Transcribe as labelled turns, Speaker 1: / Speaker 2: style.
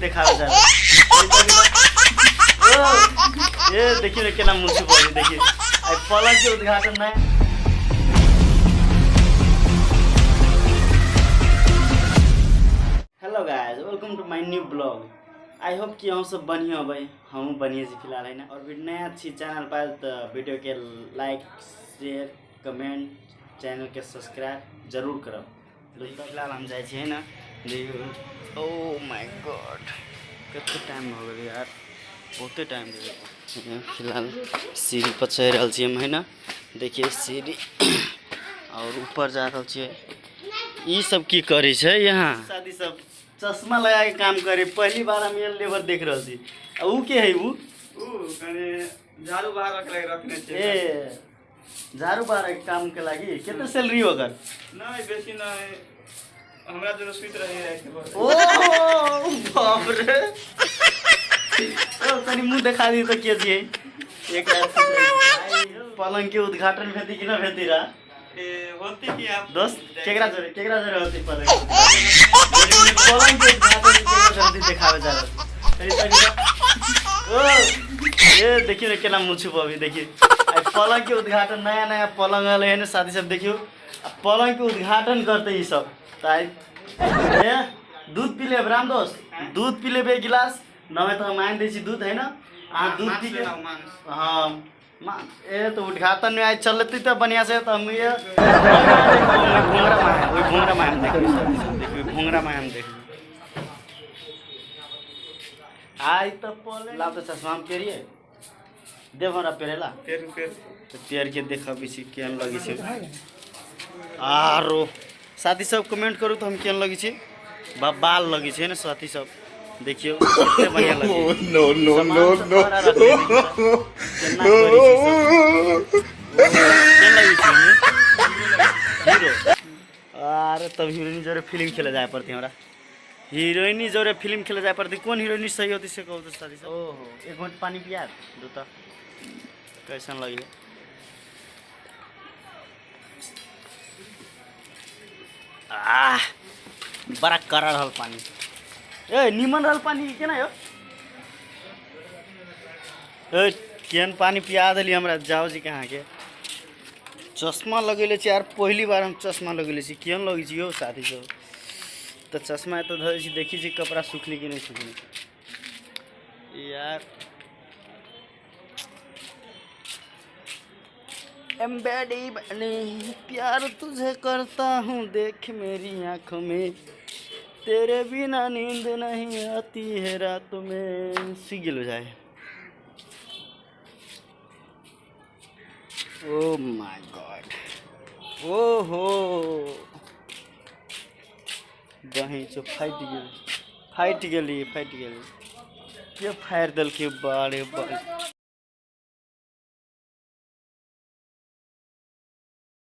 Speaker 1: देखावे जा ये देखिए केना मुँह छुपाई देखिए पलंग के उद्घाटन में। Hello guys, welcome to my new blog. I hope कि हम सब बढ़िया हो भाई, हम बढ़िया से फिलहाल है ना। और भी नया अच्छी चैनल पर तो वीडियो के लाइक शेयर कमेंट चैनल के सब्सक्राइब जरूर करो। फिलहाल हम जाए है ना देखियो। ओह माय गॉड कितना टाइम हो गया यार, बहुते टाइम हो। फिलहाल सीढ़ी पर चढ़ रहा हम है ना, देखिए सीढ़ी और ऊपर जा रहा छे। ये सब की करे छे यहाँ शादी सब चश्मा लगा के काम करे। पहली बार हम ये लेबर देख रहा थी। ऊ के है ऊ
Speaker 2: कने झाड़ू बहार के रखने छे।
Speaker 1: ए झाड़ू बहार के काम के लागी कितना सैलरी होकर?
Speaker 2: नहीं बेसी नहीं, हमरा जो सुत रहे है बस।
Speaker 1: ओ बाप रे, तनी मुंह दिखा दी तो के दिए एक पलंग के उद्घाटन भेती कि ना भेती रहा
Speaker 2: होती कि आप
Speaker 1: दोस्त केकरा जोरे होती पलंग के उद्घाटन जल्दी दिखावे जा रहा। ओ ये देखिए ना केना मुँह छुपावी देखिए पलंग के उद्घाटन नया नया पलंग वाले है ना शादी सब देखियो पलंग के उद्घाटन करते ही सब। दूध पी ले राम दोस्त, दूध पी ले एक गिलास न तो हम आन दी दूध है ना। दूध पी के हाँ ए तो उद्घाटन में आज चलती तो बढ़िया से। तो हम ये घूंगरा मायम देखिए घूंगरा मायम देखिए आई तो पले ला तो चश्मा में पेरिए देव हमरा पेरेला तो पेर के देखा बेसी केहन लगी छे। आरो साथी सब कमेंट करू तो हम केहन लगी छे। बाल लगी छे ना साथी सब देखियो कितने बढ़िया लगे। नो नो नो नो अरे तब हीरोइन जोरे फिल्म खेले जाए पड़ती हमरा। हीरोइनी जोरे फिल्म खेले जाए पड़ती। कौन हीरोइनी सही होती से कहू तो शादी से। ओहो एक घंटे पानी पिया दो तो कैसन लगी बड़ा कड़ा रहल पानी। ए निमन रहल पानी केना यो ए केन पानी पिया दिली हमरा। जाओ जी कहाँ के चश्मा लगेले छी यार, पहली बार हम चश्मा लगेले छी। केन लगी छी यो साथी सब तो चश्मा तो धरे छी देखी छी कपड़ा सुखली कि नहीं सुखली यार। एम्बेडी बने प्यार तुझे करता हूँ देख मेरी आँखों में, तेरे बिना नींद नहीं आती है रात में। सीगिल हो जाए। ओह माय गॉड ओहो दही जो फाइट गेली के फायर दल के बारे बारे